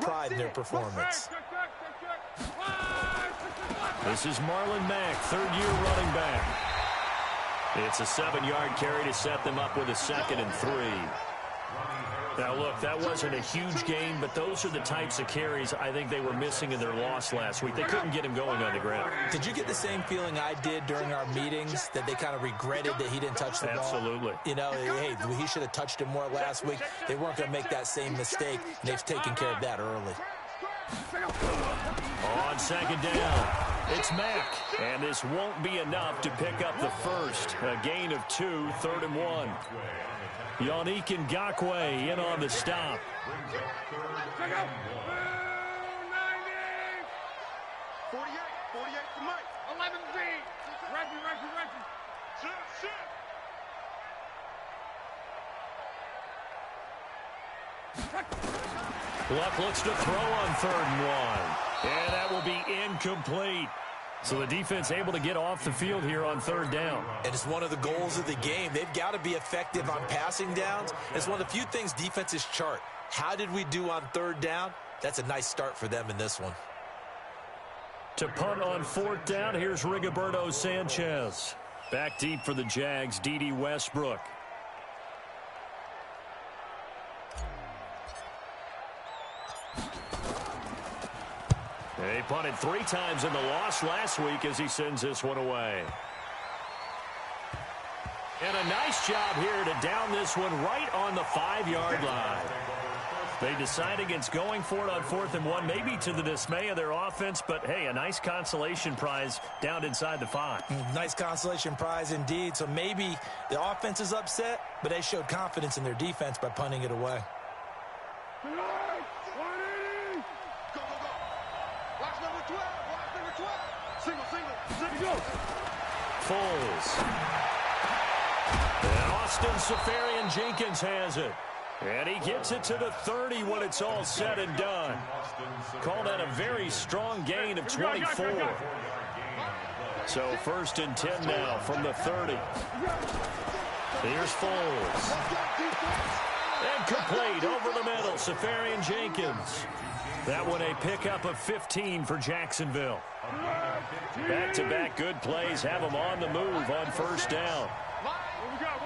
pride in their performance. This is Marlon Mack, third-year running back. It's a 7-yard carry to set them up with a 2nd and 3. Now, look, that wasn't a huge gain, but those are the types of carries I think they were missing in their loss last week. They couldn't get him going on the ground. Did you get the same feeling I did during our meetings, that they kind of regretted that he didn't touch the ball? Absolutely. You know, hey, he should have touched him more last week. They weren't going to make that same mistake, and they've taken care of that early. On 2nd down, it's Mack, and this won't be enough to pick up the first. A gain of 2, 3rd and 1. Yannick Ngakoue in on the stop. Check out. 48 for Mike. 11 Z. Reggie. Luck looks to throw on 3rd and 1. And that will be incomplete. So the defense able to get off the field here on 3rd down. And it's one of the goals of the game. They've got to be effective on passing downs. It's one of the few things defenses chart. How did we do on 3rd down? That's a nice start for them in this one. To punt on 4th down, here's Rigoberto Sanchez. Back deep for the Jags, D.D. Westbrook. He punted 3 times in the loss last week as he sends this one away. And a nice job here to down this one right on the 5-yard line. They decide against going for it on 4th and 1, maybe to the dismay of their offense, but hey, a nice consolation prize down inside the 5. Nice consolation prize indeed. So maybe the offense is upset, but they showed confidence in their defense by punting it away. Foles. And Austin Seferian-Jenkins has it. And he gets it to the 30 when it's all said and done. Call that a very strong gain of 24. So 1st and 10 now from the 30. Here's Foles. And complete over the middle, Seferian-Jenkins. That one a pickup of 15 for Jacksonville. Back-to-back good plays have them on the move on 1st down. What we got?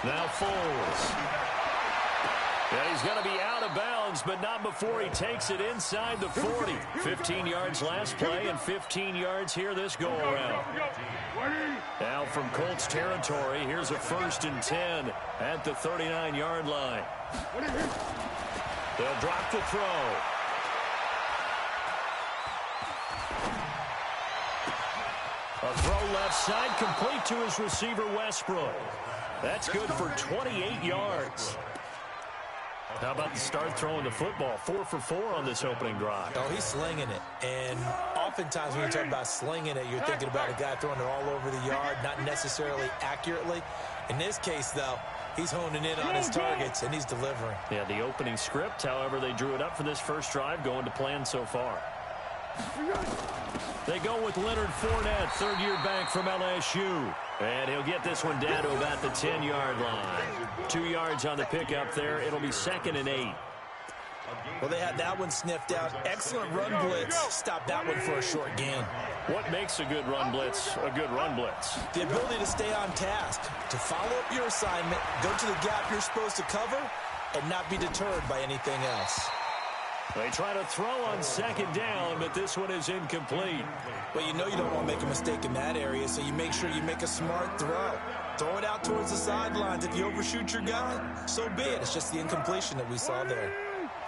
Now Foles. Yeah, he's going to be out of bounds, but not before he takes it inside the 40. 15 yards last play and 15 yards here this go-around. Now from Colts territory, here's a 1st and 10 at the 39-yard line. They'll drop the throw. A throw left side, complete to his receiver, Westbrook. That's good for 28 yards. How about the start throwing the football? 4 for 4 on this opening drive. Oh, he's slinging it. And oftentimes when you talk about slinging it, you're thinking about a guy throwing it all over the yard, not necessarily accurately. In this case, though, he's honing in on his targets, and he's delivering. Yeah, the opening script, however, they drew it up for this first drive, going to plan so far. They go with Leonard Fournette, 3rd-year back from LSU. And he'll get this one down to about the 10-yard line. 2 yards on the pickup there. It'll be 2nd and 8. Well, they had that one sniffed out. Excellent run blitz. Stop that one for a short gain. What makes a good run blitz a good run blitz? The ability to stay on task, to follow up your assignment, go to the gap you're supposed to cover, and not be deterred by anything else. They try to throw on 2nd down, but this one is incomplete. Well, you know you don't want to make a mistake in that area, so you make sure you make a smart throw. Throw it out towards the sidelines. If you overshoot your guy, so be it. It's just the incompletion that we saw there.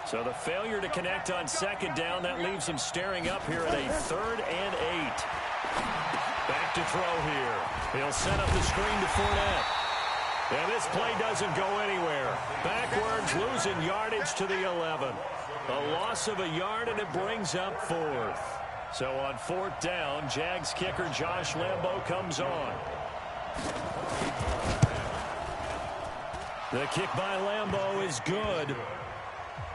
So the failure to connect on 2nd down, that leaves him staring up here at a 3rd and 8. Back to throw here. He'll set up the screen to Fournette. And this play doesn't go anywhere. Backwards, losing yardage to the 11. A loss of a yard, and it brings up 4th. So on 4th down, Jags kicker Josh Lambo comes on. The kick by Lambo is good.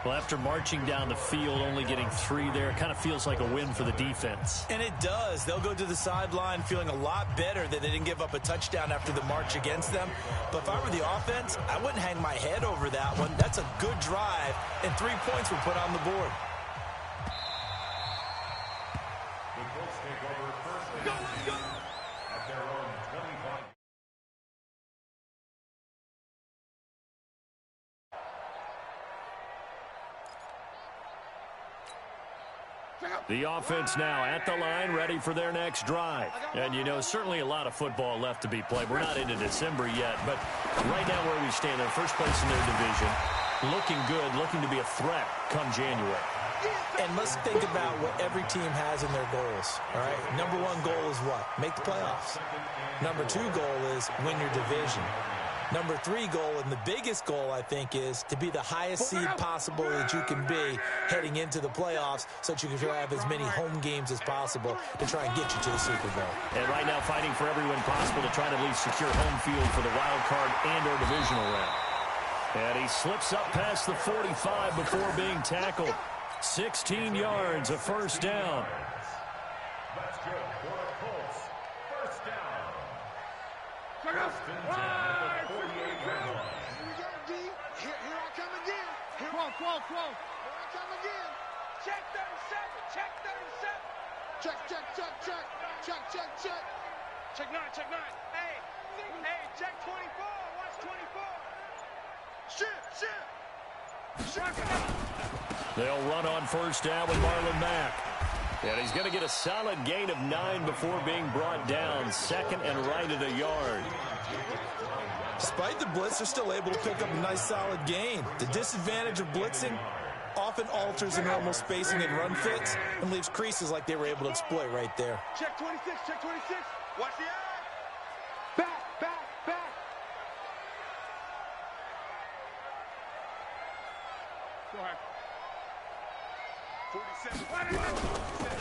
Well, after marching down the field, only getting 3 there, it kind of feels like a win for the defense. And it does. They'll go to the sideline feeling a lot better that they didn't give up a touchdown after the march against them. But if I were the offense, I wouldn't hang my head over that one. That's a good drive, and 3 points were put on the board. Go, let's go! At their own 25. The offense now at the line, ready for their next drive. And, you know, certainly a lot of football left to be played. We're not into December yet, but right now where we stand, they're first place in their division, looking good, looking to be a threat come January. And let's think about what every team has in their goals, all right? Number 1 goal is what? Make the playoffs. Number 2 goal is win your division. Number 3 goal, and the biggest goal, I think, is to be the highest seed possible that you can be heading into the playoffs so that you can have as many home games as possible to try and get you to the Super Bowl. And right now fighting for every win possible to try to at least secure home field for the wild card and or divisional round. And he slips up past the 45 before being tackled. 16 yards, a first down. That's good for the Colts. First down. Check out! First and 10 at the 48-yard line. Here we go, D. Here I come again. Here I come again. Check 37. Check 37. Check. Check 9. Hey, check 24. Watch 24. Shit. They'll run on first down with Marlon Mack. And he's going to get a solid gain of 9 before being brought down. Second and right at a yard. Despite the blitz, they're still able to pick up a nice, solid gain. The disadvantage of blitzing often alters the normal spacing and run fits and leaves creases like they were able to exploit right there. Check 26. Watch the eye. Back. Go ahead. 47.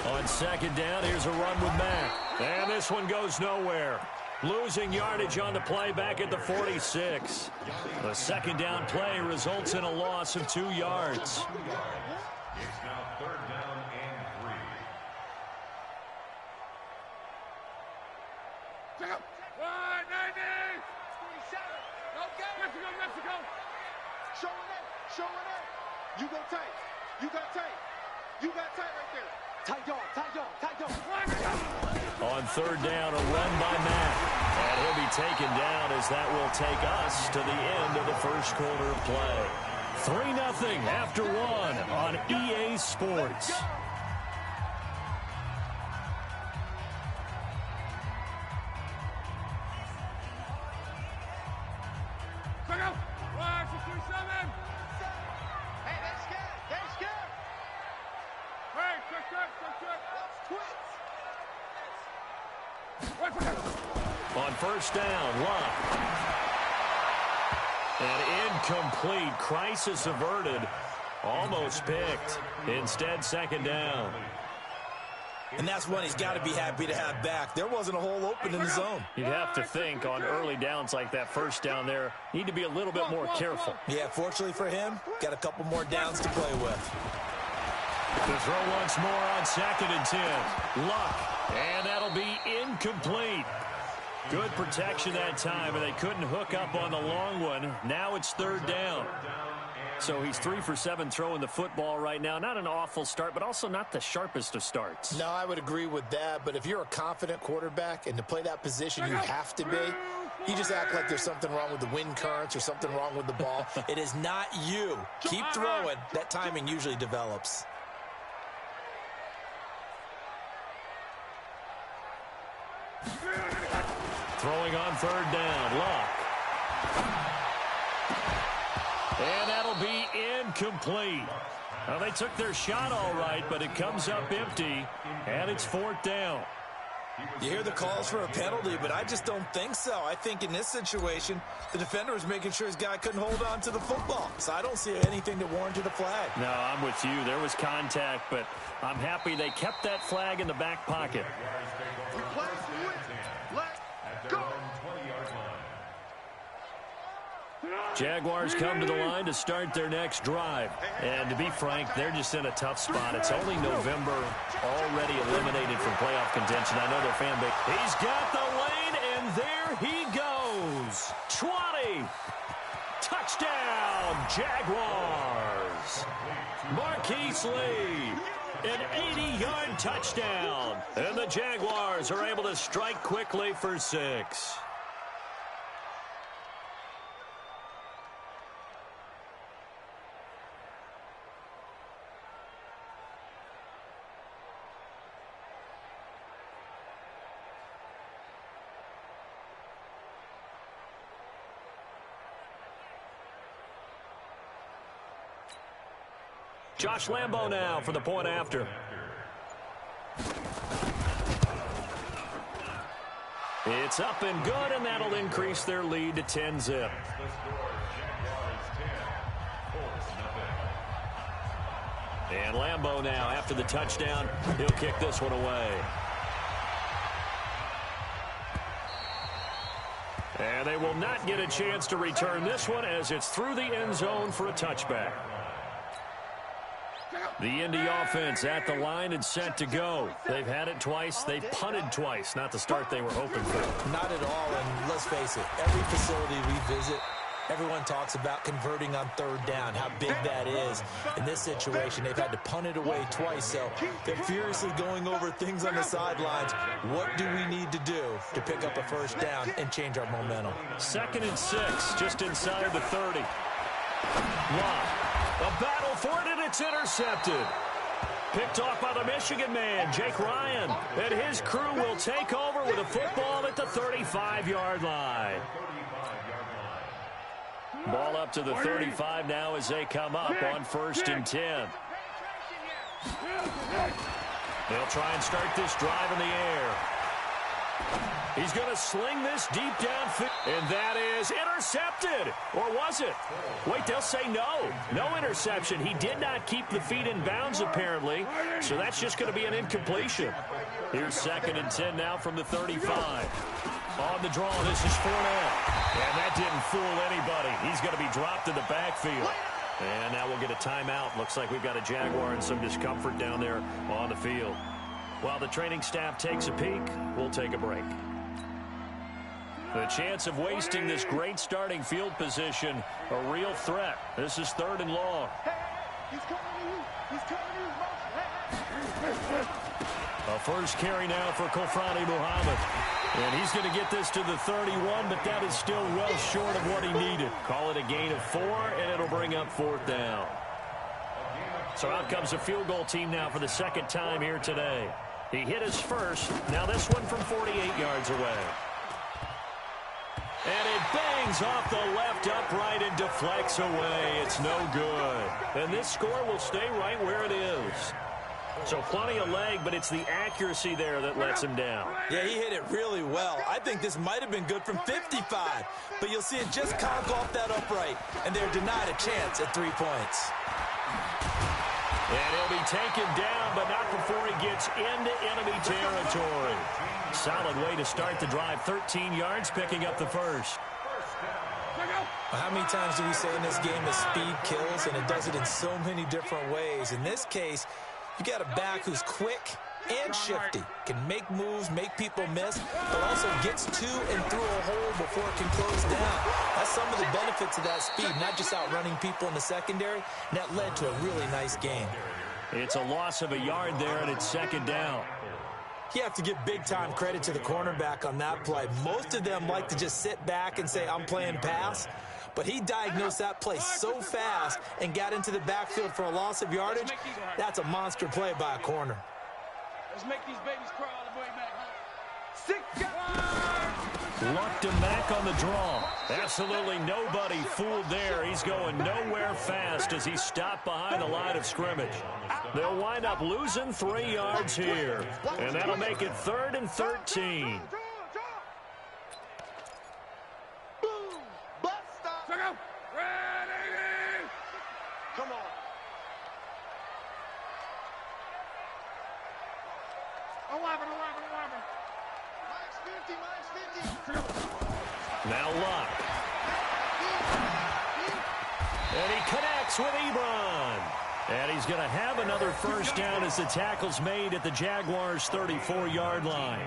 On second down, here's a run with Mack. And this one goes nowhere. Losing yardage on the play back at the 46. The second down play results in a loss of 2 yards. It's now third down and 3. Check out. 190. 47. Okay. Mexico. Showing it. You got tight right there. Tight dog. On third down, a run by Mack. And he'll be taken down as that will take us to the end of the first quarter of play. 3-0 after 1 on EA Sports. Check out. 127. Hey, they're scared. Hey, check. On first down, Luck. And incomplete. Crisis averted. Almost picked. Instead, second down. And that's one he's got to be happy to have back. There wasn't a hole open in the zone. You'd have to think on early downs like that first down there, need to be a little bit more careful. Yeah, fortunately for him, got a couple more downs to play with. The throw once more on second and 10. Luck. And that'll be incomplete. Good protection that time, and they couldn't hook up on the long one. Now it's third down. So he's 3 for 7 throwing the football right now. Not an awful start, but also not the sharpest of starts. No, I would agree with that. But if you're a confident quarterback and to play that position you have to be, you just act like there's something wrong with the wind currents or something wrong with the ball. It is not you. Keep throwing. That timing usually develops. Throwing on third down. Luck. And that'll be incomplete. Well, they took their shot all right, but it comes up empty, and it's fourth down. You hear the calls for a penalty, but I just don't think so. I think in this situation, the defender was making sure his guy couldn't hold on to the football. So I don't see anything that warranted a flag. No, I'm with you. There was contact, but I'm happy they kept that flag in the back pocket. Let's go. Jaguars come to the line to start their next drive. And to be frank, they're just in a tough spot. It's only November, already eliminated from playoff contention. I know their fan base. He's got the lane, and there he goes. 20. Touchdown, Jaguars. Marquise Lee, an 80-yard touchdown. And the Jaguars are able to strike quickly for 6. Josh Lambo now for the point after. It's up and good, and that'll increase their lead to 10-zip. And Lambo now, after the touchdown, he'll kick this one away. And they will not get a chance to return this one as it's through the end zone for a touchback. The Indy offense at the line and set to go. They've had it twice. They've punted twice. Not the start they were hoping for. Not at all, and let's face it, every facility we visit, everyone talks about converting on third down, how big that is. In this situation, they've had to punt it away twice, so they're furiously going over things on the sidelines. What do we need to do to pick up a first down and change our momentum? 2nd and 6, just inside the 30. Wow. A battle for it, and it's intercepted. Picked off by the Michigan man, Jake Ryan. And his crew will take over with a football at the 35-yard line. Ball up to the 35 now as they come up on 1st and 10. They'll try and start this drive in the air. He's going to sling this deep downfield. And that is intercepted. Or was it? Wait, they'll say no. No interception. He did not keep the feet in bounds, apparently. So that's just going to be an incompletion. Here's 2nd and 10 now from the 35. On the draw, this is Fournette. And that didn't fool anybody. He's going to be dropped in the backfield. And now we'll get a timeout. Looks like we've got a Jaguar and some discomfort down there on the field. While the training staff takes a peek, we'll take a break. The chance of wasting this great starting field position, a real threat. This is 3rd and long. He's coming to you. He's coming to you. A first carry now for Kofrani Muhammad. And he's going to get this to the 31, but that is still well short of what he needed. Call it a gain of 4, and it'll bring up 4th down. So out comes a field goal team now for the 2nd time here today. He hit his first. Now this one from 48 yards away. And it bangs off the left upright and deflects away. It's no good. And this score will stay right where it is. So plenty of leg, but it's the accuracy there that lets him down. Yeah, he hit it really well. I think this might have been good from 55. But you'll see it just conk off that upright. And they're denied a chance at 3 points. And he'll be taken down, but not before he gets into enemy territory. Solid way to start the drive. 13 yards, picking up the first. How many times do we say in this game that speed kills, and it does it in so many different ways? In this case, you got a back who's quick and shifty, can make moves, make people miss, but also gets to and through a hole before it can close down. That's some of the benefits of that speed, not just outrunning people in the secondary, and that led to a really nice game. It's a loss of a yard there, and it's 2nd down. You have to give big-time credit to the cornerback on that play. Most of them like to just sit back and say, I'm playing pass. But he diagnosed that play so fast and got into the backfield for a loss of yardage. That's a monster play by a corner. Let's make these babies crawl all the way back home. 6 yards! Lucked him back on the draw. Absolutely nobody fooled there. He's going nowhere fast as he stopped behind the line of scrimmage. They'll wind up losing 3 yards here. And that'll make it 3rd and 13. Boom! Bust stop! Ready! Come on. Now Luck. And he connects with Ebron. And he's going to have another first down as the tackle's made at the Jaguars' 34-yard line.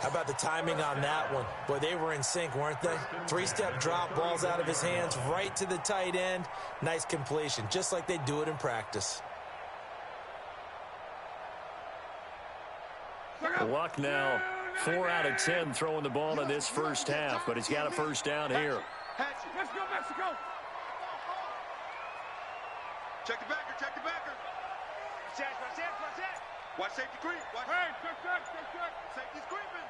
How about the timing on that one? Boy, they were in sync, weren't they? Three-step drop, balls out of his hands, right to the tight end. Nice completion, just like they do it in practice. Luck now, 4 out of 10 throwing the ball in this first half, but he's got a first down here. Let's go, Mexico. Check the backer, check the backer. Watch safety creep. Watch. Hey, check. Safety's creeping.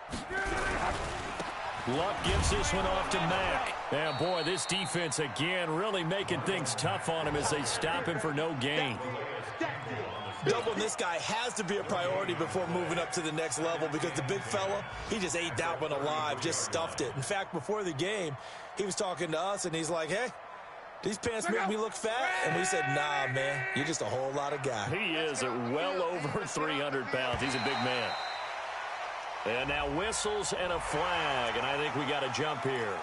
Luck gives this one off to Mack. And boy, this defense again really making things tough on him as they stop him for no gain. Doubling this guy has to be a priority before moving up to the next level because the big fella, he just ate that one alive, just stuffed it. In fact, before the game, he was talking to us, and he's like, hey, these pants make me look fat? And we said, nah, man, you're just a whole lot of guy. He is well over 300 pounds. He's a big man. And now whistles and a flag, and I think we got a jump here.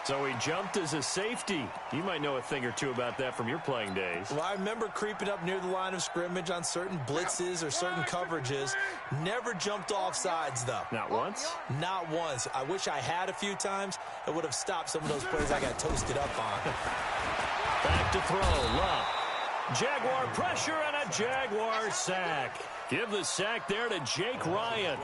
So he jumped as a safety. You might know a thing or two about that from your playing days. Well, I remember creeping up near the line of scrimmage on certain blitzes or certain coverages. Never jumped off sides, though. Not once? Not once. I wish I had a few times. It would have stopped some of those plays I got toasted up on. Back to throw. Luck. Jaguar pressure and a Jaguar sack. Give the sack there to Jake Ryan.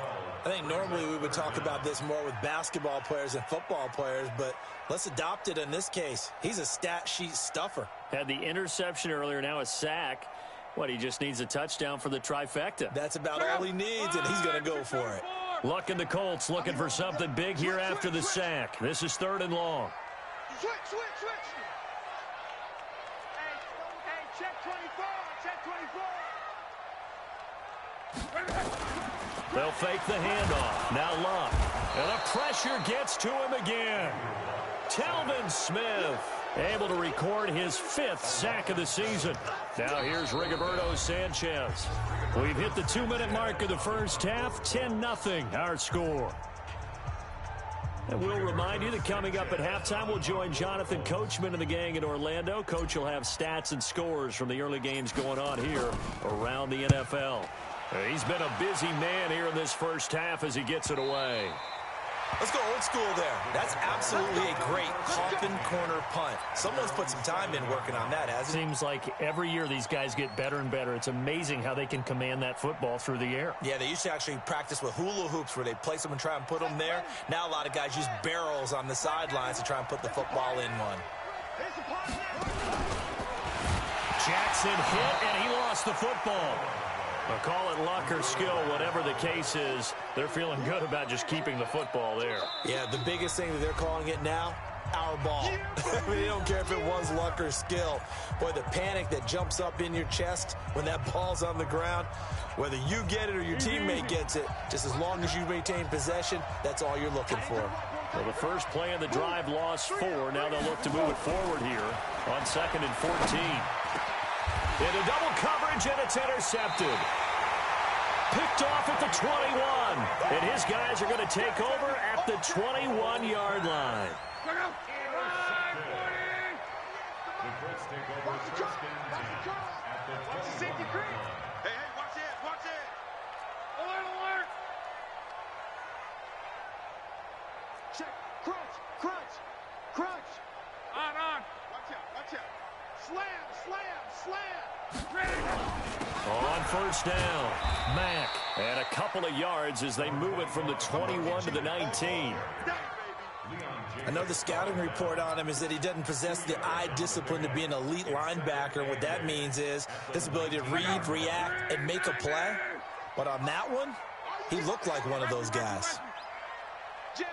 I think normally we would talk about this more with basketball players and football players, but let's adopt it in this case. He's a stat sheet stuffer. Had the interception earlier, now a sack. What, he just needs a touchdown for the trifecta. That's about all he needs, and he's going to go for it. Luck and the Colts looking for something big here after the sack. This is 3rd and long. Switch. Hey, check 24. They'll fake the handoff. Now Luck. And the pressure gets to him again. Talvin Smith able to record his 5th sack of the season. Now here's Rigoberto Sanchez. We've hit the 2-minute mark of the first half. 10-0 our score. And we'll remind you that coming up at halftime, we'll join Jonathan Coachman and the gang in Orlando. Coach will have stats and scores from the early games going on here around the NFL. He's been a busy man here in this first half as he gets it away. Let's go old school there. That's absolutely a great coffin corner punt. Someone's put some time in working on that, hasn't it? Seems like every year these guys get better and better. It's amazing how they can command that football through the air. Yeah, they used to actually practice with hula hoops where they place them and try and put them there. Now a lot of guys use barrels on the sidelines to try and put the football in one. Jackson hit, and he lost the football. I'll call it luck or skill, whatever the case is. They're feeling good about just keeping the football there. Yeah, the biggest thing that they're calling it now, our ball. I mean, they don't care if it was luck or skill. Boy, the panic that jumps up in your chest when that ball's on the ground, whether you get it or your teammate gets it, just as long as you maintain possession, that's all you're looking for. Well, the first play of the drive lost 4. Now they'll look to move it forward here on 2nd and 14. Into double coverage, and it's intercepted. Picked off at the 21. And his guys are going to take over at the 21-yard line. Hey, watch it. Alert. Check. Crunch. On. Watch out. Slam. On first down, Mack. And a couple of yards as they move it from the 21 to the 19. I know the scouting report on him is that he doesn't possess the eye discipline to be an elite linebacker. What that means is his ability to read, react, and make a play. But on that one, he looked like one of those guys. Jim.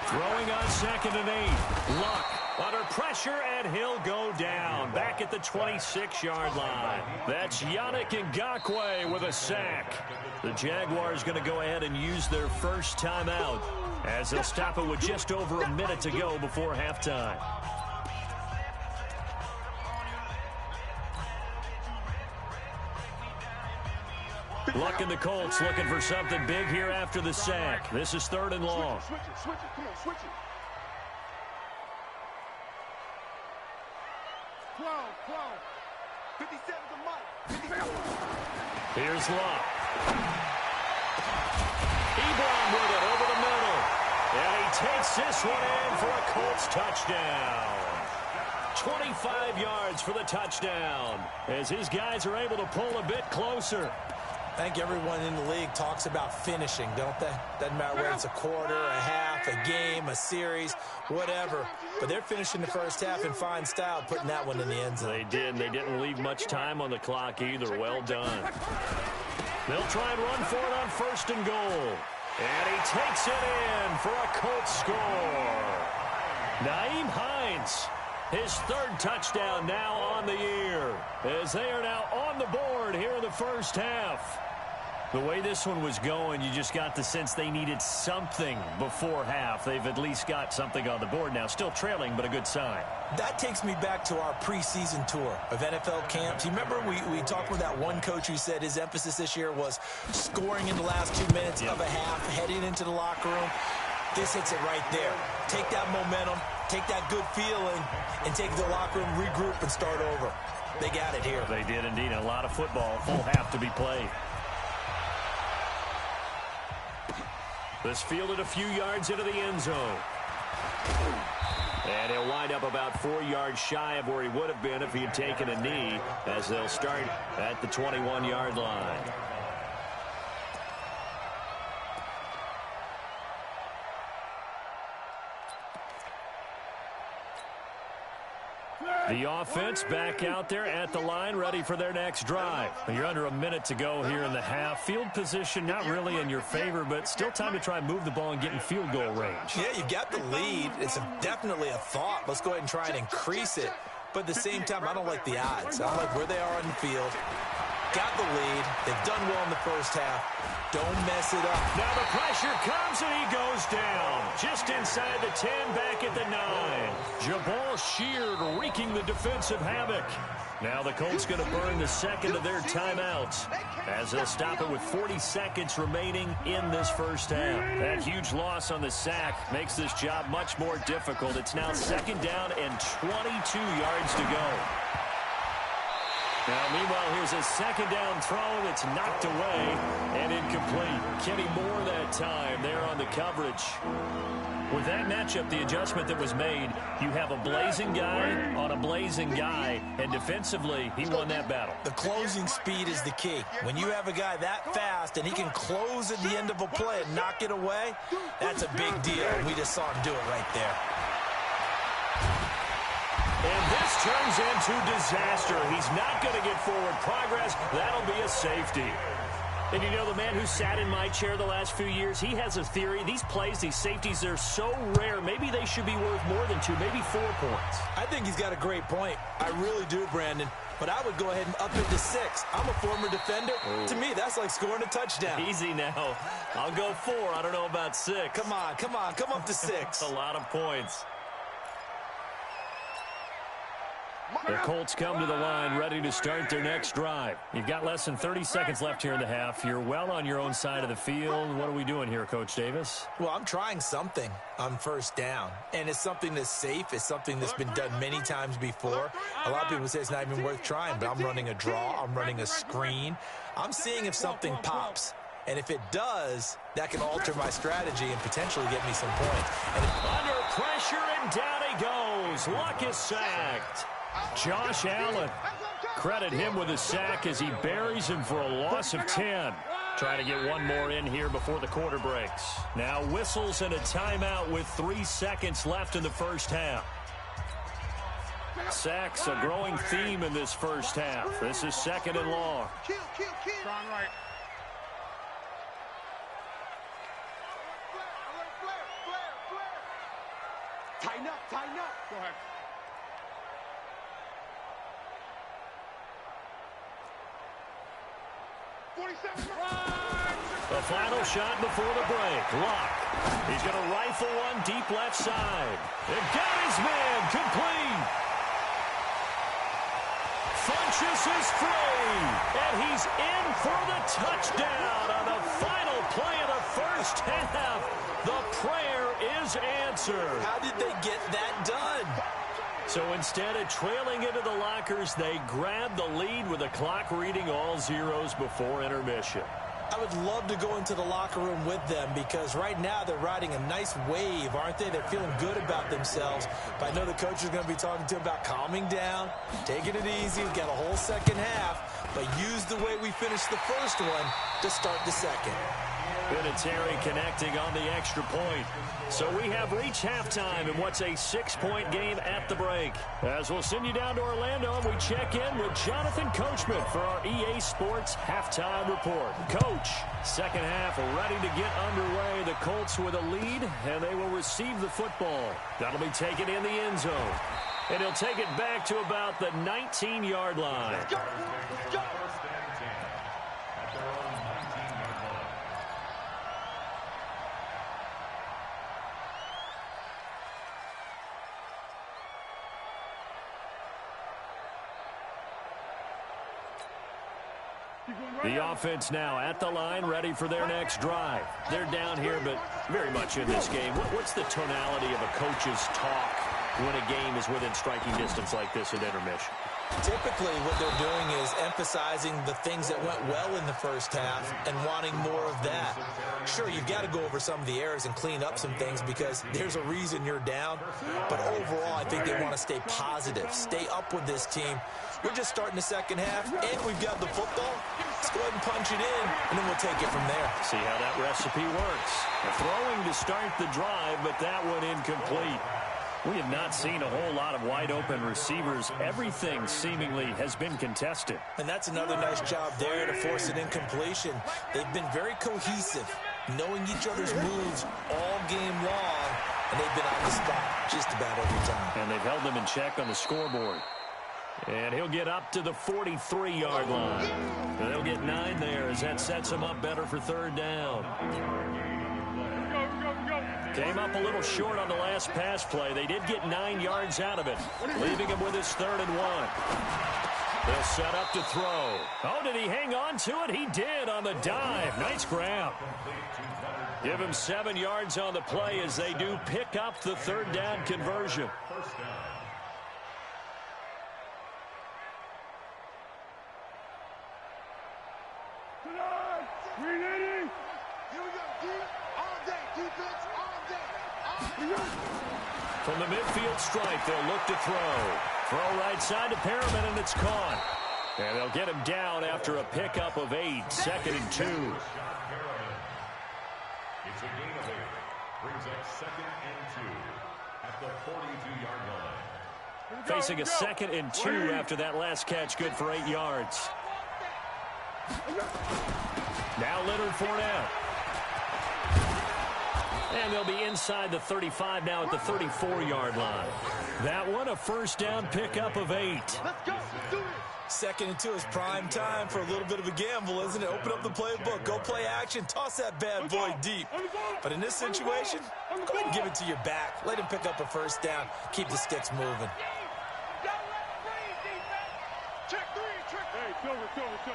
Throwing on 2nd and 8. Luck under pressure, and he'll go down. Back at the 26-yard line. That's Yannick Ngakoue with a sack. The Jaguars going to go ahead and use their first timeout as they'll stop it with just over a minute to go before halftime. Luck in the Colts looking for something big here after the sack. This is 3rd and long. Switch it. Come on, switch it. 12. 57 to Mike. Here's Luck. Ebron with it over the middle. And he takes this one in for a Colts touchdown. 25 yards for the touchdown as his guys are able to pull a bit closer. I think everyone in the league talks about finishing, don't they? Doesn't matter whether it's a quarter, a half, a game, a series, whatever. But they're finishing the first half in fine style, putting that one in the end zone. They did, and they didn't leave much time on the clock either. Well done. They'll try and run for it on 1st and goal. And he takes it in for a Colts score. Nyheim Hines, his 3rd touchdown now on the year, as they are now on the board here in the first half. The way this one was going, you just got the sense they needed something before half. They've at least got something on the board now. Still trailing, but a good sign. That takes me back to our preseason tour of NFL camps. You remember we talked with that one coach who said his emphasis this year was scoring in the last 2 minutes of a half, heading into the locker room. This hits it right there. Take that momentum, take that good feeling, and take the locker room, regroup, and start over. They got it here. They did indeed. A lot of football, full half to be played. This fielded a few yards into the end zone. And he'll wind up about 4 yards shy of where he would have been if he had taken a knee, as they'll start at the 21-yard line. The offense back out there at the line, ready for their next drive. You're under a minute to go here in the half. Field position not really in your favor, but still time to try and move the ball and get in field goal range. Yeah, you got the lead. It's definitely a thought. Let's go ahead and try and increase it. But at the same time, I don't like the odds. I don't like where they are on the field. Got the lead. They've done well in the first half. Don't mess it up. Now the pressure comes and he goes down. Just inside the 10, back at the 9. Jabal Sheard wreaking the defensive havoc. Now the Colts going to burn the 2nd of their timeouts, as they'll stop it with 40 seconds remaining in this first half. That huge loss on the sack makes this job much more difficult. It's now 2nd down and 22 yards to go. Now, meanwhile, here's a 2nd down throw that's knocked away and incomplete. Kenny Moore that time there on the coverage. With that matchup, the adjustment that was made, you have a blazing guy on a blazing guy, and defensively, he won that battle. The closing speed is the key. When you have a guy that fast and he can close at the end of a play and knock it away, that's a big deal. We just saw him do it right there. And this turns into disaster. He's not going to get forward progress. That'll be a safety. And you know, the man who sat in my chair the last few years, he has a theory. These plays, these safeties, they're so rare. Maybe they should be worth more than 2, maybe 4 points. I think he's got a great point. I really do, Brandon. But I would go ahead and up it to 6. I'm a former defender. Ooh. To me, that's like scoring a touchdown. Easy now. I'll go 4. I don't know about 6. Come on. Come up to 6. A lot of points. The Colts come to the line ready to start their next drive. You've got less than 30 seconds left here in the half. You're well on your own side of the field. What are we doing here, Coach Davis? Well, I'm trying something on 1st down. And it's something that's safe. It's something that's been done many times before. A lot of people say it's not even worth trying, but I'm running a draw. I'm running a screen. I'm seeing if something pops. And if it does, that can alter my strategy and potentially get me some points. And under pressure, and down he goes. Luck is sacked. Josh Allen, credit him with a sack as he buries him for a loss of 10. Trying to get one more in here before the quarter breaks. Now whistles and a timeout with 3 seconds left in the first half. Sacks a growing theme in this first half. This is 2nd and long. Strong right. Tighten up. Go ahead. The final shot before the break. Luck. He's going to rifle one deep left side. And got his man complete. Fun Launches is free, and he's in for the touchdown on the final play of the first half. The prayer is answered. How did they get that done? So instead of trailing into the lockers, they grabbed the lead with the clock reading all zeros before intermission. I would love to go into the locker room with them because right now they're riding a nice wave, aren't they? They're feeling good about themselves. But I know the coach is going to be talking to them about calming down, taking it easy. We've got a whole second half, but use the way we finished the first one to start the second. Vinatieri connecting on the extra point. So we have reached halftime in what's a 6-point game at the break. As we'll send you down to Orlando, and we check in with Jonathan Coachman for our EA Sports Halftime Report. Coach, second half ready to get underway. The Colts with a lead, and they will receive the football. That'll be taken in the end zone. And he'll take it back to about the 19-yard line. Let's go. Let's go. The offense now at the line, ready for their next drive. They're down here, but very much in this game. What's the tonality of a coach's talk when a game is within striking distance like this at intermission? Typically, what they're doing is emphasizing the things that went well in the first half and wanting more of that. Sure, you've got to go over some of the errors and clean up some things because there's a reason you're down. But overall, I think they want to stay positive, stay up with this team. We're just starting the second half, and we've got the football. Let's go ahead and punch it in, and then we'll take it from there. See how that recipe works. Throwing to start the drive, but that one incomplete. We have not seen a whole lot of wide-open receivers. Everything seemingly has been contested. And that's another nice job there to force an incompletion. They've been very cohesive, knowing each other's moves all game long, and they've been on the spot just about every time. And they've held them in check on the scoreboard. And he'll get up to the 43-yard line. And they'll get 9 there as that sets him up better for third down. Came up a little short on the last pass play. They did get 9 yards out of it, leaving him with his 3rd and 1. They'll set up to throw. Oh, did he hang on to it? He did on the dive. Nice grab. Give him 7 yards on the play as they do pick up the 3rd down conversion. From the midfield stripe, they'll look to throw. Throw right side to Perriman, and it's caught. And they'll get him down after a pickup of 8, 2nd and 2. It's a gain of 8. Brings up 2nd and 2 at the 42-yard line. Facing a 2nd and 2 after that last catch, good for 8 yards. Now Leonard Fournette. And they'll be inside the 35 now at the 34-yard line. That one, a first down pickup of 8. Let's go. Do it. 2nd and 2 is prime time for a little bit of a gamble, isn't it? Open up the playbook, go play action, toss that bad boy deep. But in this situation, go ahead and give it to your back. Let him pick up a first down. Keep the sticks moving. Check 3. Check 3.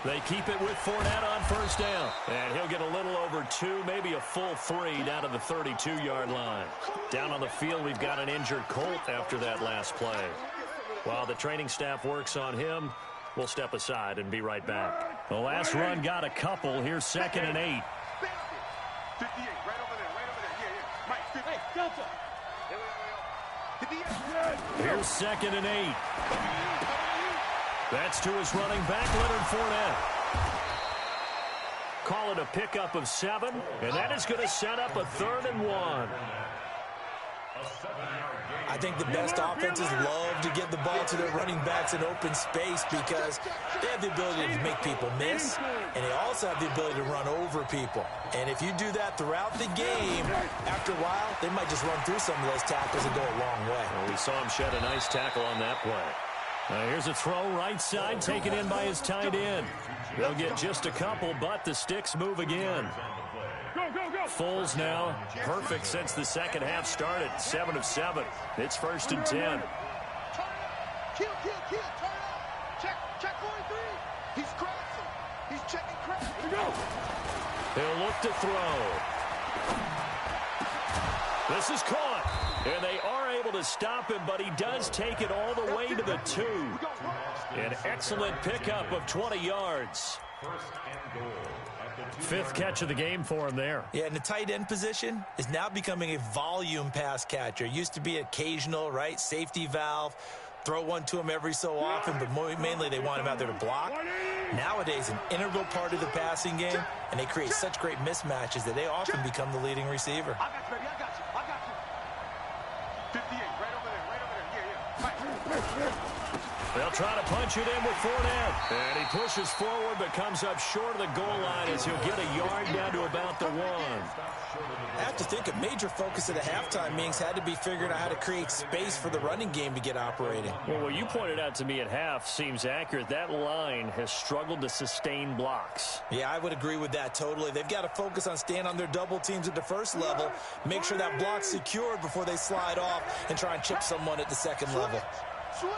They keep it with Fournette on first down. And he'll get a little over 2, maybe a full 3 down to the 32-yard line. Down on the field, we've got an injured Colt after that last play. While the training staff works on him, we'll step aside and be right back. The last run got a couple. Here's 2nd and 8. 58, right over there. Yeah. Mike, 50. Hey, Delta. Here's 2nd and 8. That's to his running back, Leonard Fournette. Call it a pickup of 7, and that is going to set up a 3rd and 1. I think the best offenses love to get the ball to their running backs in open space because they have the ability to make people miss, and they also have the ability to run over people. And if you do that throughout the game, after a while, they might just run through some of those tackles and go a long way. Well, we saw him shed a nice tackle on that play. Here's a throw right side, taken in by his tight end. They'll get just a couple, but the sticks move again. Foles now, perfect since the second half started. 7 of 7. It's 1st and 10. Kill. Turn up. Check 43. He's crossing. He's checking crap. Here we go. He'll look to throw. This is caught. And they are able to stop him, but he does take it all the way to the 2. An excellent pickup of 20 yards. Fifth catch of the game for him there. Yeah, and the tight end position is now becoming a volume pass catcher. Used to be occasional, right? Safety valve. Throw one to him every so often, but mainly they want him out there to block. Nowadays, an integral part of the passing game, and they create such great mismatches that they often become the leading receiver. I got you, baby. I got you. 58, right over there. Yeah. They'll try to punch it in with Fournette. And he pushes forward but comes up short of the goal line as he'll get a yard down to about the 1. I have to think a major focus of the halftime meetings had to be figuring out how to create space for the running game to get operating. Well, what you pointed out to me at half seems accurate. That line has struggled to sustain blocks. Yeah, I would agree with that totally. They've got to focus on staying on their double teams at the first level, make sure that block's secured before they slide off and try and chip someone at the second level. Switch.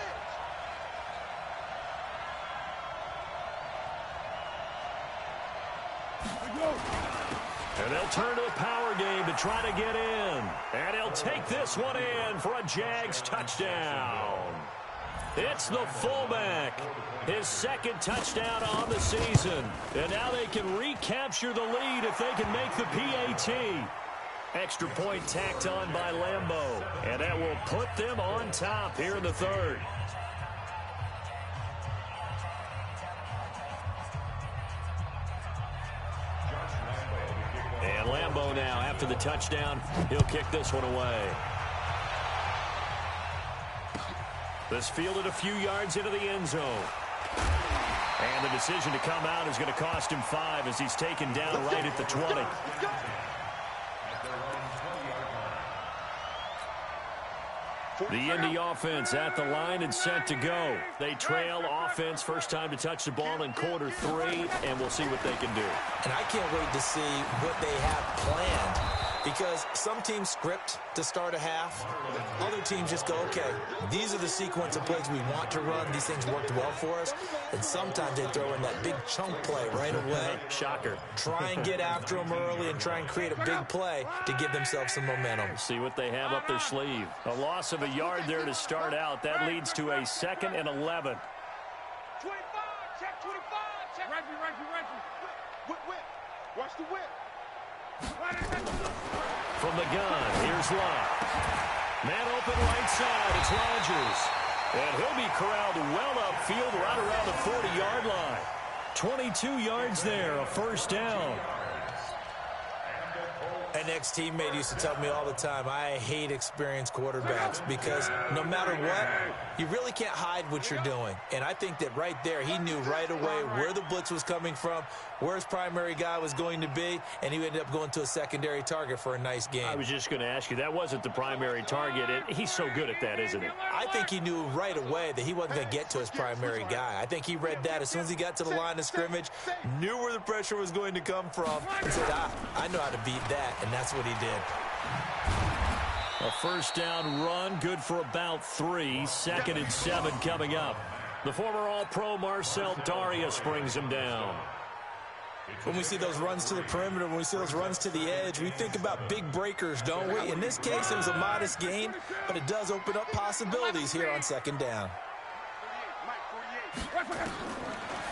And they'll turn to the power game to try to get in. And he'll take this one in for a Jags touchdown. It's the fullback. His second touchdown on the season. And now they can recapture the lead if they can make the PAT. Extra point tacked on by Lambeau. And that will put them on top here in the third. And Lambeau now, after the touchdown, he'll kick this one away. This fielded a few yards into the end zone. And the decision to come out is going to cost him 5 as he's taken down right at the 20. The Indy offense at the line and set to go. They trail offense, first time to touch the ball in quarter 3, and we'll see what they can do. And I can't wait to see what they have planned, because some teams script to start a half. Other teams just go, okay, these are the sequence of plays we want to run. These things worked well for us. And sometimes they throw in that big chunk play right away. Shocker. Try and get after them early and try and create a big play to give themselves some momentum. See what they have up their sleeve. A loss of a yard there to start out. That leads to a 2nd and 11. 25, check 25, check. Reggie. Whip. Watch the whip. From the gun, here's Love. Man open right side, it's Rodgers. And he'll be corralled well upfield right around the 40-yard line. 22 yards there, a first down. An ex-teammate used to tell me all the time, I hate experienced quarterbacks because no matter what, you really can't hide what you're doing. And I think that right there, he knew right away where the blitz was coming from, where his primary guy was going to be, and he ended up going to a secondary target for a nice game. I was just going to ask you, that wasn't the primary target. He's so good at that, isn't he? I think he knew right away that he wasn't going to get to his primary guy. I think he read that as soon as he got to the line of scrimmage, knew where the pressure was going to come from, and said, I know how to beat that, and that's what he did. A first down run, good for about 3. 2nd and 7 coming up. The former All-Pro Marcel Darius brings him down. When we see those runs to the perimeter, when we see those runs to the edge, we think about big breakers, don't we? In this case, it was a modest gain, but it does open up possibilities here on 2nd down.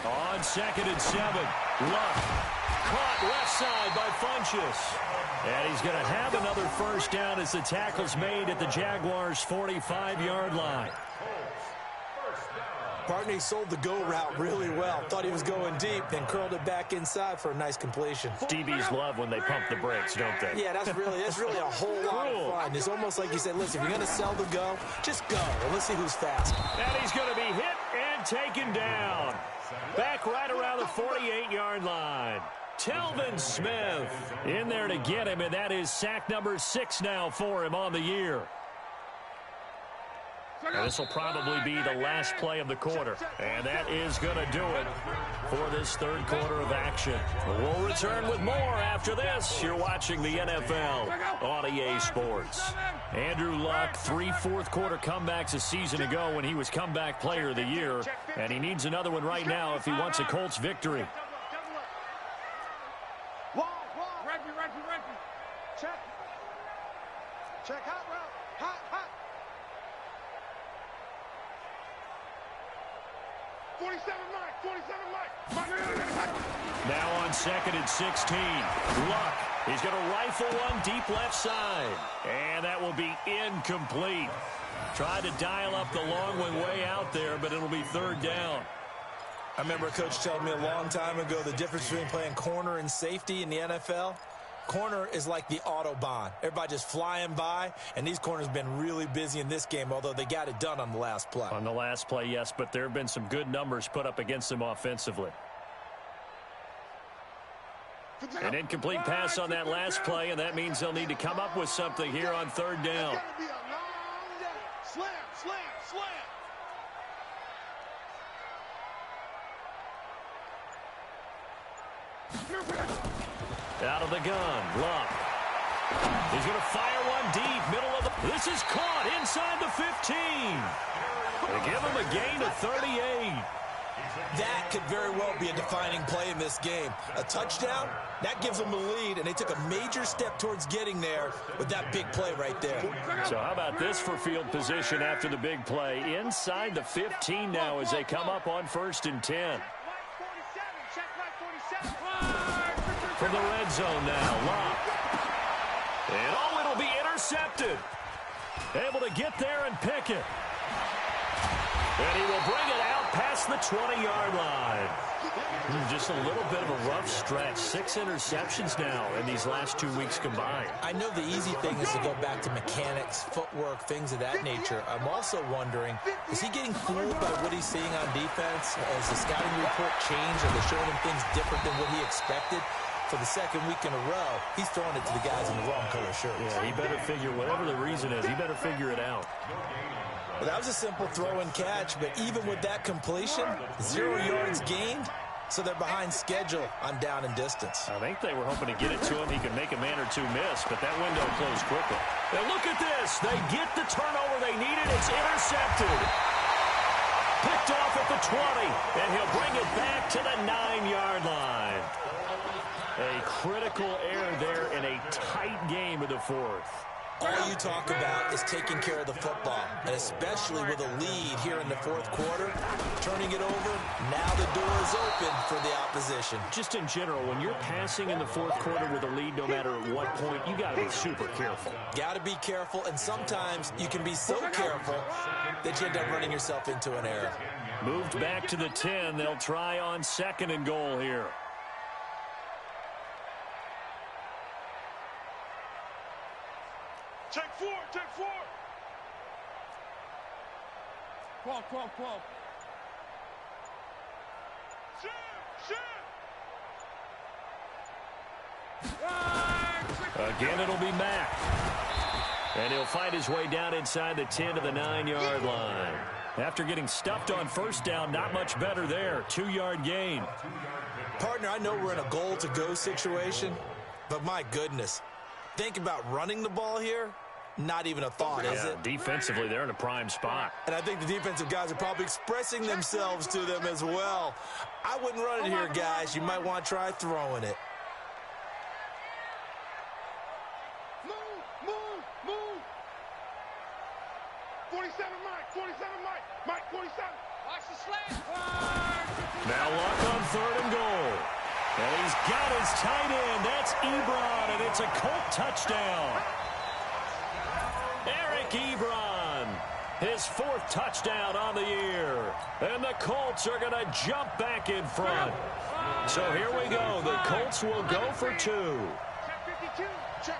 On 2nd and 7, Luck. Caught left side by Funchess. And he's going to have another first down as the tackle's made at the Jaguars' 45-yard line. Barney sold the go route really well. Thought he was going deep, then curled it back inside for a nice completion. DBs love when they pump the brakes, don't they? Yeah, that's really a whole lot of fun. It's almost like you said, listen, if you're going to sell the go, just go. And let's see who's fast. And he's going to be hit and taken down. Back right around the 48-yard line. Telvin Smith in there to get him, and that is sack number 6 now for him on the year. And this will probably be the last play of the quarter. And that is going to do it for this third quarter of action. We'll return with more after this. You're watching the NFL on EA Sports. Andrew Luck, 3 fourth-quarter comebacks a season ago when he was comeback player of the year. And he needs another one right now if he wants a Colts victory. Check hot route. Hot. 47 Mike. Now on 2nd and 16. Luck. He's going to rifle one deep left side. And that will be incomplete. Tried to dial up the long one way out there, but it'll be third down. I remember a coach telling me a long time ago the difference between playing corner and safety in the NFL. Corner is like the Autobahn. Everybody just flying by, and these corners have been really busy in this game, although they got it done on the last play. On the last play, yes, but there have been some good numbers put up against them offensively. An incomplete pass on that last play, and that means they'll need to come up with something here on third down. Slam. Out of the gun, Luck. He's going to fire one deep, middle of the... This is caught inside the 15. They give him a gain of 38. That could very well be a defining play in this game. A touchdown, that gives them the lead, and they took a major step towards getting there with that big play right there. So how about this for field position after the big play? Inside the 15 now as they come up on 1st and 10. From the red zone now, Luck. And it'll be intercepted. Able to get there and pick it. And he will bring it out past the 20-yard line. Just a little bit of a rough stretch. 6 interceptions now in these last 2 weeks combined. I know the easy thing is to go back to mechanics, footwork, things of that nature. I'm also wondering, is he getting fooled by what he's seeing on defense? Has the scouting report changed? Are they showing him things different than what he expected? For the second week in a row, he's throwing it to the guys in the wrong color shirts. Yeah, he better figure, whatever the reason is, he better figure it out. Well, that was a simple throw and catch, but even with that completion, 0 yards gained, so they're behind schedule on down and distance. I think they were hoping to get it to him. He could make a man or two miss, but that window closed quickly. And look at this. They get the turnover they needed. It's intercepted. Picked off at the 20, and he'll bring it back to the 9-yard line. A critical error there in a tight game of the fourth. All you talk about is taking care of the football, and especially with a lead here in the fourth quarter, turning it over, now the door is open for the opposition. Just in general, when you're passing in the fourth quarter with a lead, no matter at what point, you got to be super careful. Got to be careful, and sometimes you can be so careful that you end up running yourself into an error. Moved back to the 10. They'll try on 2nd and goal here. Take four. 12. Again, it'll be Mack. And he'll fight his way down inside the 10 to the 9-yard line. After getting stuffed on first down, not much better there. 2-yard gain. Partner, I know we're in a goal-to-go situation, but my goodness, think about running the ball here. Not even a thought, is it? Defensively, they're in a prime spot. And I think the defensive guys are probably expressing themselves to them as well. I wouldn't run it here, guys. You might want to try throwing it. Move. 47 Mike. 47. Watch the slant. Now Luck on 3rd and goal. And he's got his tight end. That's Ebron, and it's a Colt touchdown. Eric Ebron, his 4th touchdown on the year. And the Colts are going to jump back in front. So here we go. The Colts will go for 2. Check 52. Check.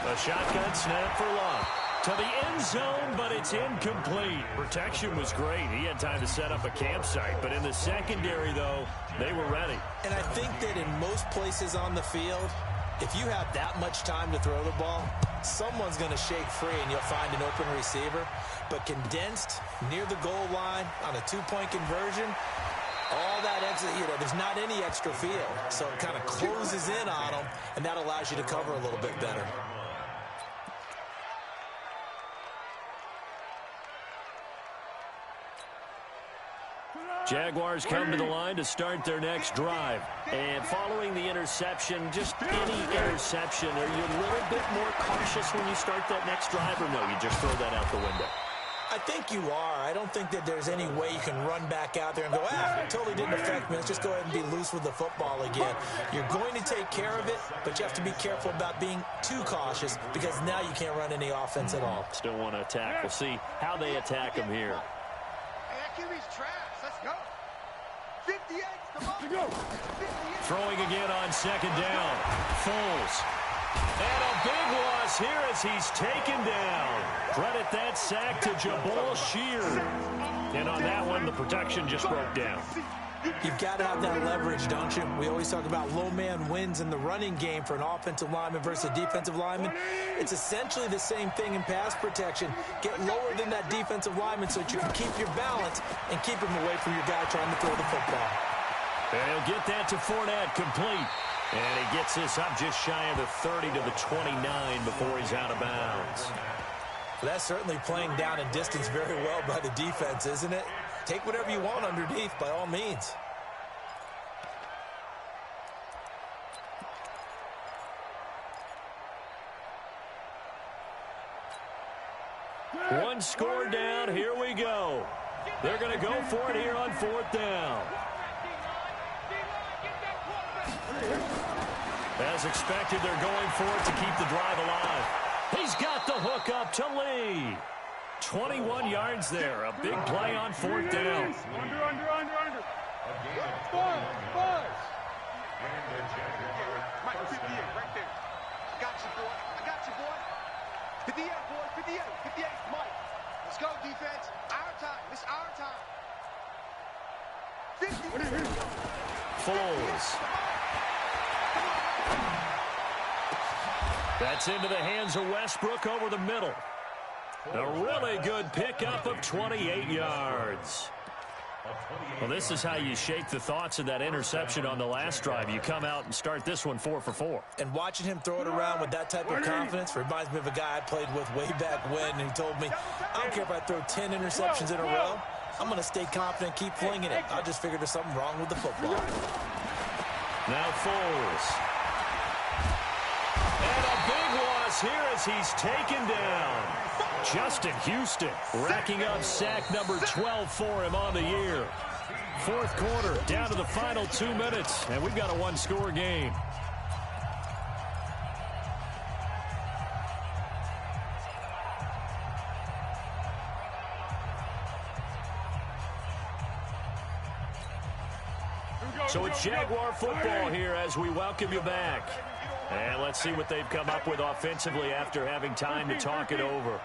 A shotgun snap for Luck. to the end zone, but it's incomplete. Protection was great. He had time to set up a campsite, but in the secondary, though, they were ready. And I think that in most places on the field, if you have that much time to throw the ball, someone's going to shake free and you'll find an open receiver. But condensed near the goal line on a two-point conversion, all that extra, there's not any extra field. So it kind of closes in on them, and that allows you to cover a little bit better. Jaguars come to the line to start their next drive. And following the interception, just any interception, are you a little bit more cautious when you start that next drive, or no, you just throw that out the window? I think you are. I don't think that there's any way you can run back out there and go, it totally didn't affect me. Let's just go ahead and be loose with the football again. You're going to take care of it, but you have to be careful about being too cautious because now you can't run any offense at all. Still want to attack. We'll see how they attack him here. Hey, that QB's trash. Let's go. 58, come on. Throwing again on second down. Foles. And a big loss here as he's taken down. Credit that sack to Jabal Sheard. And on that one, the protection just broke down. You've got to have that leverage, don't you? We always talk about low man wins in the running game for an offensive lineman versus a defensive lineman. It's essentially the same thing in pass protection. Get lower than that defensive lineman so that you can keep your balance and keep him away from your guy trying to throw the football. And he'll get that to Fournette, complete. And he gets this up just shy of the 30 to the 29 before he's out of bounds. Well, that's certainly playing down and distance very well by the defense, isn't it? Take whatever you want underneath, by all means. One score down. Here we go. They're going to go for it here on fourth down. As expected, they're going for it to keep the drive alive. He's got the hook up to Lee. 21 yards there. A big play on fourth down. Under. Buzz. Mike, 58, right there. I got you, boy. 58, boy. 58. Mike. Let's go, defense. Our time. It's our time. 50. Foles. That's into the hands of Westbrook over the middle. A really good pickup of 28 yards. Well, this is how you shake the thoughts of that interception on the last drive. You come out and start this one 4 for 4. And watching him throw it around with that type of confidence reminds me of a guy I played with way back when who told me, I don't care if I throw 10 interceptions in a row. I'm going to stay confident, keep flinging it. I just figured there's something wrong with the football. Now Foles. And a big loss here as he's taken down. Justin Houston racking up sack number 12 for him on the year. Fourth quarter, down to the final 2 minutes, and we've got a one-score game. So it's Jaguar football here as we welcome you back. And let's see what they've come up with offensively after having time to talk it over.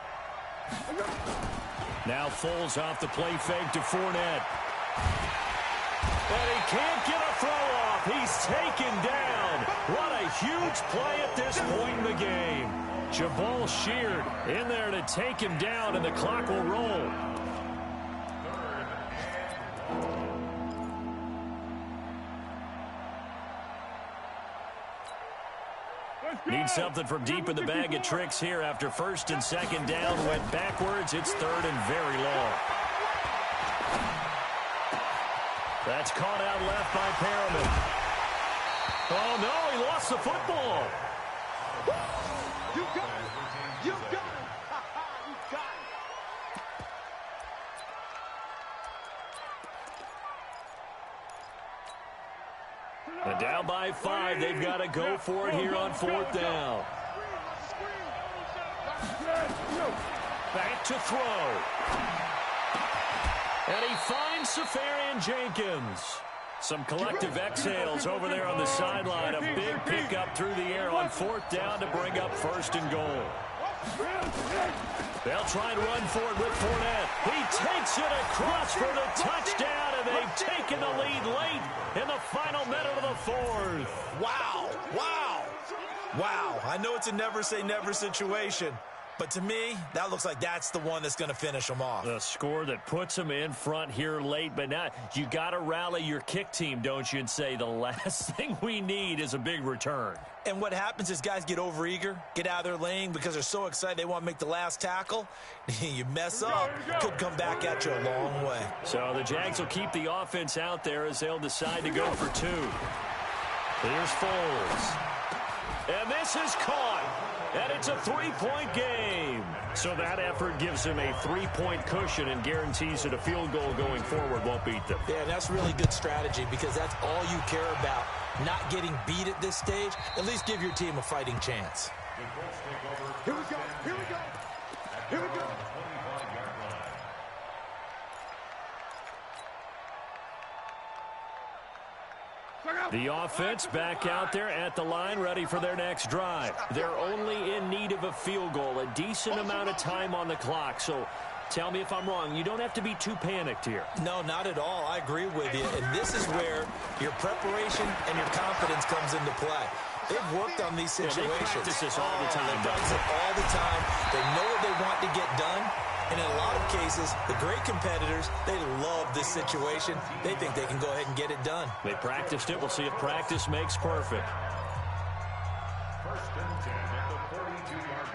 Now Foles off the play fake to Fournette. And he can't get a throw off. He's taken down. What a huge play at this point in the game. Jabal Sheard in there to take him down, and the clock will roll. Need something from deep in the bag of tricks here after first and second down went backwards. It's third and very long. That's caught out left by Perriman. Oh, no, he lost the football. You got it. You got it. You got it. And down by 5, they've got to go for it here on fourth down. Back to throw. And he finds Safarian Jenkins. Some collective exhales over there on the sideline. A big pickup through the air on fourth down to bring up first and goal. They'll try and run for it with Fournette. He takes it across for the touchdown, and they've taken the lead late in the final minute of the fourth. Wow, wow, wow. I know it's a never-say-never situation, but to me, that looks like that's the one that's going to finish them off. The score that puts them in front here late, but now you got to rally your kick team, don't you, and say the last thing we need is a big return. And what happens is guys get overeager, get out of their lane because they're so excited they want to make the last tackle. You mess up, could come back at you a long way. So the Jags will keep the offense out there as they'll decide to go for two. Here's Foles. And this is caught. And it's a three-point game. So that effort gives them a three-point cushion and guarantees that a field goal going forward won't beat them. Yeah, that's really good strategy because that's all you care about. Not getting beat at this stage. At least give your team a fighting chance. Here we go. Here we go. Here we go. The offense back out there at the line, ready for their next drive. They're only in need of a field goal, a decent amount of time on the clock. So tell me if I'm wrong. You don't have to be too panicked here. No, not at all. I agree with you. And this is where your preparation and your confidence comes into play. They've worked on these situations. They practice this all the time. They practice it all the time. They know what they want to get done. And in a lot of cases, the great competitors, they love this situation. They think they can go ahead and get it done. They practiced it. We'll see if practice makes perfect. First and 10 at the 42-yard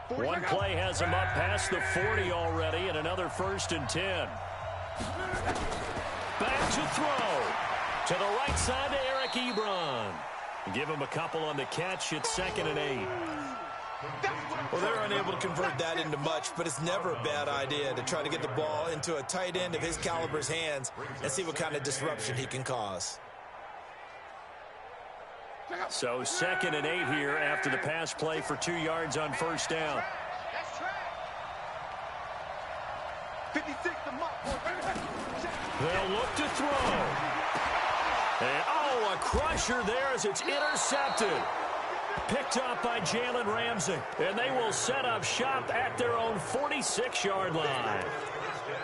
line. One play has them up past the 40 already, and another first and 10. Back to throw. To the right side to Eric Ebron. Give him a couple on the catch. It's 2nd and 8. Well, they're unable to convert that into much, but it's never a bad idea to try to get the ball into a tight end of his caliber's hands and see what kind of disruption he can cause. So 2nd and 8 here after the pass play for 2 yards on first down. 56 to Mark. They'll look to throw. And, oh, a crusher there as it's intercepted. Picked up by Jalen Ramsey. And they will set up shop at their own 46-yard line.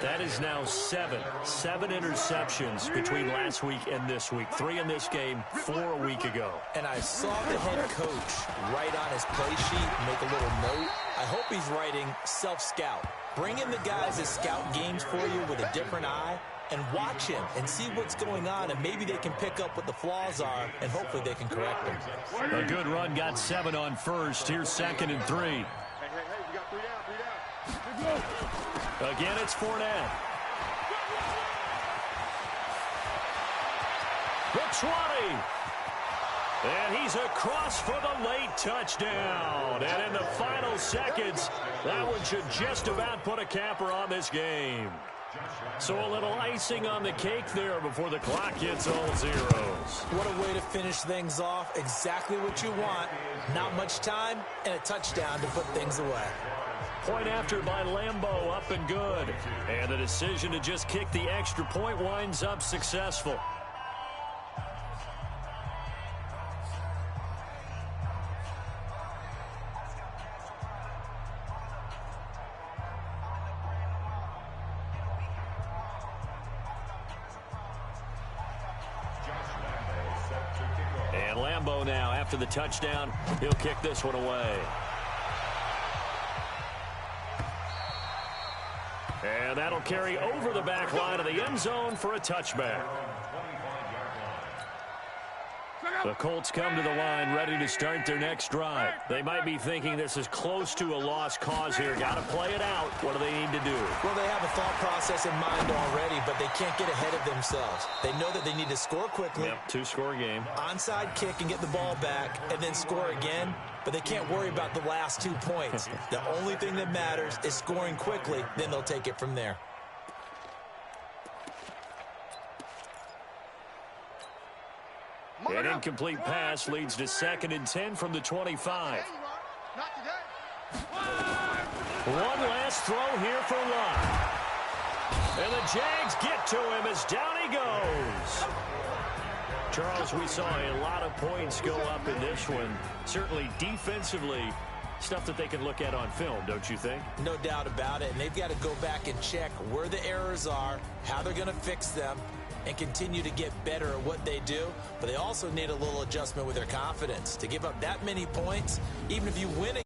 That is now 7 interceptions between last week and this week. 3 in this game, 4 a week ago. And I saw the head coach write on his play sheet, make a little note. I hope he's writing self-scout. Bring in the guys that scout games for you with a different eye and watch him and see what's going on, and maybe they can pick up what the flaws are, and hopefully they can correct them. A good run, got 7 on first. Here's 2nd and 3. Hey, we got 3 down. Again, it's Fournette. The 20. And he's across for the late touchdown. And in the final seconds, that one should just about put a capper on this game. So a little icing on the cake there before the clock hits all zeros. What a way to finish things off. Exactly what you want. Not much time and a touchdown to put things away. Point after by Lambeau, up and good. And the decision to just kick the extra point winds up successful. And Lambeau now, after the touchdown, he'll kick this one away. And that'll carry over the back line of the end zone for a touchback. The Colts come to the line ready to start their next drive. They might be thinking this is close to a lost cause here. Got to play it out. What do they need to do? Well, they have a thought process in mind already, but they can't get ahead of themselves. They know that they need to score quickly. Yep, 2-score game. Onside kick and get the ball back and then score again. But they can't worry about the last 2 points. The only thing that matters is scoring quickly. Then they'll take it from there. An incomplete pass leads to 2nd and 10 from the 25. One last throw here for Lott. And the Jags get to him as down he goes. Charles, we saw a lot of points go up in this one. Certainly defensively, stuff that they can look at on film, don't you think? No doubt about it. And they've got to go back and check where the errors are, how they're going to fix them, and continue to get better at what they do. But they also need a little adjustment with their confidence. To give up that many points, even if you win a